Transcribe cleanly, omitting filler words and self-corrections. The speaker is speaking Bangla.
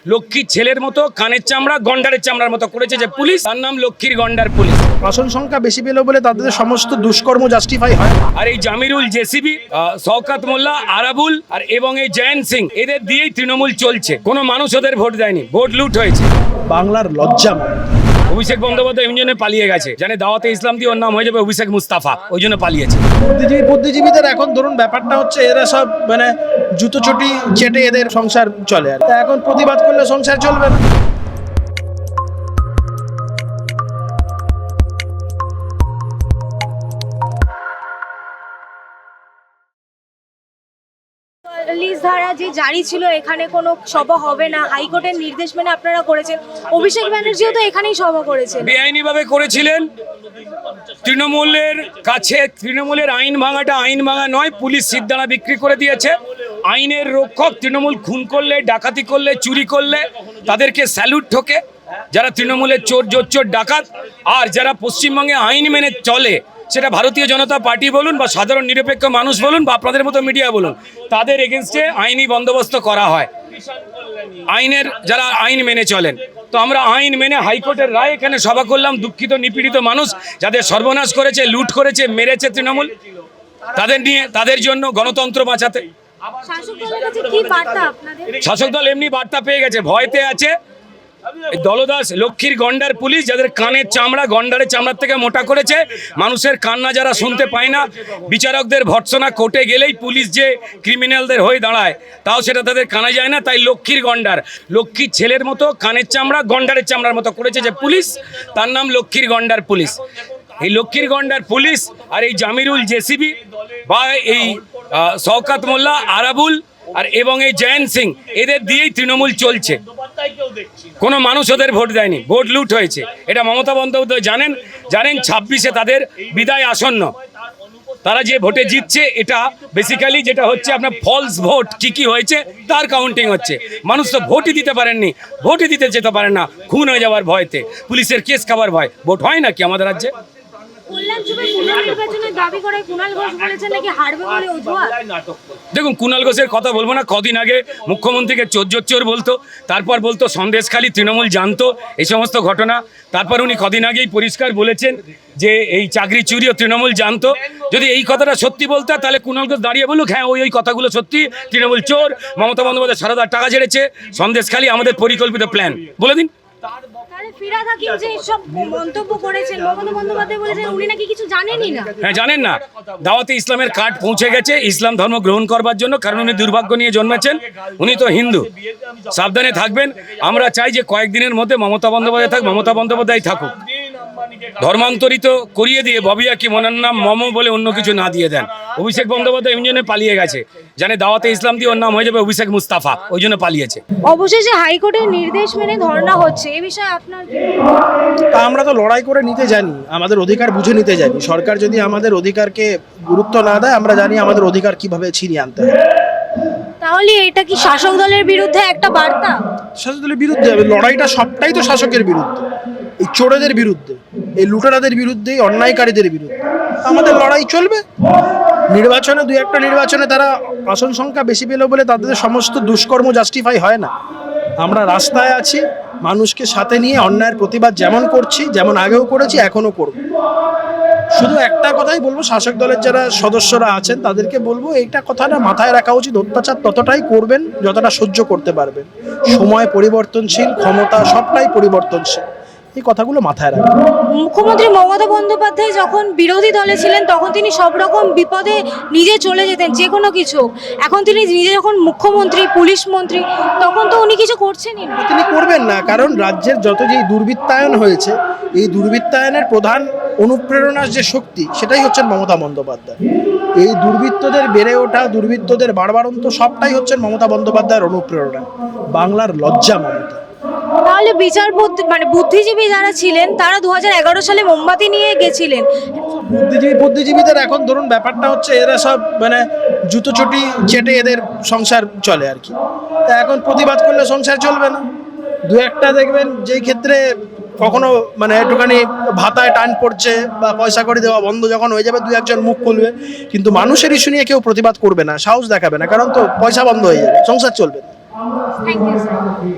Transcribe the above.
লক্ষ্মীর ছেলের মতো কানের চামড়া গন্ডারের চামড়ার মতো করেছে যে পুলিশ, তার নাম লক্ষ্মীর গন্ডার পুলিশ। আসন সংখ্যা বেশি পেল বলে তাদের সমস্ত দুষ্কর্ম জাস্টিফাই হয়। আর এই জামিরুল জেসিবি, শওকত মোল্লা, আরাবুল আর এবং এই জয়ন্ত সিং, এদের দিয়েই তৃণমূল চলছে। কোনো মানুষ ওদের ভোট দেয়নি, ভোট লুট হয়েছে। বাংলার লজ্জা। অভিষেক বন্দ্যোপাধ্যায় এমনি জন্য পালিয়ে গেছে, জানে দাওয়াতে ইসলাম দিয়ে ওর নাম হয়ে যাবে অভিষেক মুস্তাফা, ওই জন্য পালিয়েছে। বুদ্ধিজীবীদের এখন ধরুন ব্যাপারটা হচ্ছে এরা সব জুতো চটি চেটে এদের সংসার চলে, আর এখন প্রতিবাদ করলে সংসার চলবে না। ধারা যে জারি ছিল, এখানে কোনো সভা হবে না, হাইকোর্টের নির্দেশ মেনে আপনারা করেছেন। অভিষেক ব্যানার্জিও তো এখানেই সভা করেছেন। বেআইনিভাবে করেছিলেন। তৃণমূলের কাছে তৃণমূলের আইন ভাঙাটা আইন ভাঙা নয়, পুলিশ সিদ্ধারা বিক্রি করে দিয়েছে। আইনের রক্ষক তৃণমূল খুন করলে, ডাকাতি করলে, চুরি করলে তাদেরকে স্যালুট ঠোকে। যারা তৃণমূলের চোর জোচ্চোর ডাকাত আর যারা পশ্চিমবঙ্গে আইন মেনে চলে, সেটা ভারতীয় জনতা পার্টি বলুন বা সাধারণ নিরপেক্ষ মানুষ বলুন বা আপনাদের মতো মিডিয়া বলুন, তাদের এগেনস্টে আইনি বন্দোবস্ত করা হয়। আইনের যারা আইন মেনে চলেন, তো আমরা আইন মেনে হাইকোর্টের রায় এখানে সভা করলাম। দুঃখিত নিপীড়িত মানুষ যাদের সর্বনাশ করেছে, লুট করেছে, মেরেছে তৃণমূল, তাদের নিয়ে, তাদের জন্য গণতন্ত্র বাঁচাতে। শাসক দল এমনি বার্তা পেয়ে গেছে, ভয়তে আছে। দলদাস লক্ষ্মীর গন্ডার পুলিশ, যাদের কানের চামড়া গন্ডারের চামড়ার থেকে মোটা করেছে। মানুষের কান্না যারা শুনতে পায় না, বিচারকদের ভর্ৎসনা কোর্টে গেলেই পুলিশ যে ক্রিমিনালদের হয়ে দাঁড়ায়, তাও সেটা তাদের কানে যায় না। তাই লক্ষ্মীর গন্ডার, লক্ষ্মীর ছেলের মতো কানের চামড়া গন্ডারের চামড়ার মতো করেছে যে পুলিশ, তার নাম লক্ষ্মীর গন্ডার পুলিশ। এই লক্ষ্মীর গন্ডার পুলিশ আর এই জামিরুল জেসিবি বা এই শওকত মোল্লা, আরাবুল আর এবং এই জয়ন্ত সিং, এদের দিয়েই তৃণমূল চলছে। কোনো মানুষ ওদের ভোট দেয়নি, ভোট লুট হয়েছে। এটা মমতা বন্দ্যোপাধ্যায় জানেন। 26-এ তাদের বিদায় আসন্ন। তারা যে ভোটে জিতছে, এটা বেসিক্যালি যেটা হচ্ছে আপনার ফলস ভোট কি হয়েছে তার কাউন্টিং হচ্ছে। মানুষ তো ভোটই দিতে পারেননি, ভোটই দিতে যেতে পারেন না, খুন হয়ে যাওয়ার ভয়তে, পুলিশের কেস খাবার ভয়। ভোট হয় নাকি আমাদের রাজ্যে? দেখুন, কুণাল ঘোষের কথা বলবো না। কদিন আগে মুখ্যমন্ত্রীকে চোর বলতো, তারপর বলতো সন্দেশখালী তৃণমূল জানতো এই সমস্ত ঘটনা। তারপর উনি কদিন আগেই পরিষ্কার বলেছেন যে এই চাকরি চুরিও তৃণমূল জানতো। যদি এই কথাটা সত্যি বলতো, তাহলে কুণাল ঘোষ দাঁড়িয়ে বলুক হ্যাঁ ওই কথাগুলো সত্যি, তৃণমূল চোর, মমতা বন্দ্যোপাধ্যায় সারদার টাকা ঝেড়েছে, সন্দেশখালী আমাদের পরিকল্পিত প্ল্যান। বলে দিন। হ্যাঁ, জানেন না, দাওয়াতে ইসলামের কার্ড পৌঁছে গেছে ইসলাম ধর্ম গ্রহণ করবার জন্য, কারণ উনি দুর্ভাগ্য নিয়ে জন্মেছেন, উনি তো হিন্দু। সাবধানে থাকবেন। আমরা চাই যে কয়েকদিনের মধ্যে মমতা বন্দ্যোপাধ্যায় থাকুক। ধর্মান্তরিত করিয়ে দিয়ে ববিয়া কি মনের নাম মম বলে অন্য কিছু না দিয়ে দেন। অভিষেক বন্দ্যোপাধ্যায় এমনি জন্য পালিয়ে গেছে, জানে দাওয়াতে ইসলাম দিয়ে ওর নাম হয়ে যাবে অভিষেক মুস্তাফা, ওই জন্য পালিয়েছে। অবশেষে হাইকোর্টের নির্দেশ মেনে ধর্ণা হচ্ছে, এই বিষয়ে আপনার? আমরা তো লড়াই করে নিতে জানি, আমাদের অধিকার বুঝে নিতে জানি। সরকার যদি আমাদের অধিকারকে গুরুত্ব না দেয়, আমরা জানি আমাদের অধিকার কিভাবে ছিনিয়ে আনতে হয়। তাহলে এটা কি শাসক দলের বিরুদ্ধে একটা বার্তা? শাসক দলের বিরুদ্ধে লড়াইটা সবটাই তো শাসকের বিরুদ্ধে, এই চোরেদের বিরুদ্ধে, এই লুটেরাদের বিরুদ্ধে, অন্যায়কারীদের বিরুদ্ধে আমাদের লড়াই চলবে। নির্বাচনে, দুই একটা নির্বাচনে তারা আসন সংখ্যা বেশি পেল বলে তাদের সমস্ত দুষ্কর্ম জাস্টিফাই হয় না। আমরা রাস্তায় আছি, মানুষকে সাথে নিয়ে অন্যায়ের প্রতিবাদ যেমন করছি, যেমন আগেও করেছি, এখনও করব। শুধু একটা কথাই বলবো, শাসক দলের যারা সদস্যরা আছেন তাদেরকে বলবো, এইটা কথাটা মাথায় রাখা উচিত। অত্যাচার ততটাই করবেন যতটা সহ্য করতে পারবেন। সময় পরিবর্তনশীল, ক্ষমতা সবটাই পরিবর্তনশীল, এই কথাগুলো মাথায় রাখবেন। মুখ্যমন্ত্রী মমতা বন্দ্যোপাধ্যায় যখন বিরোধী দলে ছিলেন, তখন তিনি সব রকম বিপদে নিজে চলে যেতেন, যে কোনো কিছু। এখন তিনি নিজে যখন মুখ্যমন্ত্রী, পুলিশ মন্ত্রী, তখন তো উনি কিছু করছেনই না। তিনি করবেন না, কারণ রাজ্যের যত যেই দুর্বৃত্তায়ন হয়েছে, এই দুর্বৃত্তায়নের প্রধান অনুপ্রেরণার যে শক্তি, সেটাই হচ্ছেন মমতা বন্দ্যোপাধ্যায়। এই দুর্বৃত্তদের বেড়ে ওঠা, দুর্বৃত্তদের বাড়বাড়ন্ত সবটাই হচ্ছেন মমতা বন্দ্যোপাধ্যায়ের অনুপ্রেরণা। বাংলার লজ্জা মমতা। তাহলে বুদ্ধিজীবী যারা ছিলেন, তারা 2011 সালে মোমবাতি নিয়ে গেছিলেন। বুদ্ধিজীবীদের এখন ধরুন ব্যাপারটা হচ্ছে এরা সব জুতো চটি চেটে এদের সংসার চলে আর কি। তা এখন প্রতিবাদ করলে সংসার চলবে না। দু একটা দেখবেন যেই ক্ষেত্রে কখনো একটুখানি ভাতায় টান পড়ছে বা পয়সা করে দেওয়া বন্ধ যখন হয়ে যাবে, দু একজন মুখ খুলবে, কিন্তু মানুষের ইস্যু নিয়ে কেউ প্রতিবাদ করবে না, সাহস দেখাবে না, কারণ তো পয়সা বন্ধ হয়ে যাবে, সংসার চলবে না। Thank you sir.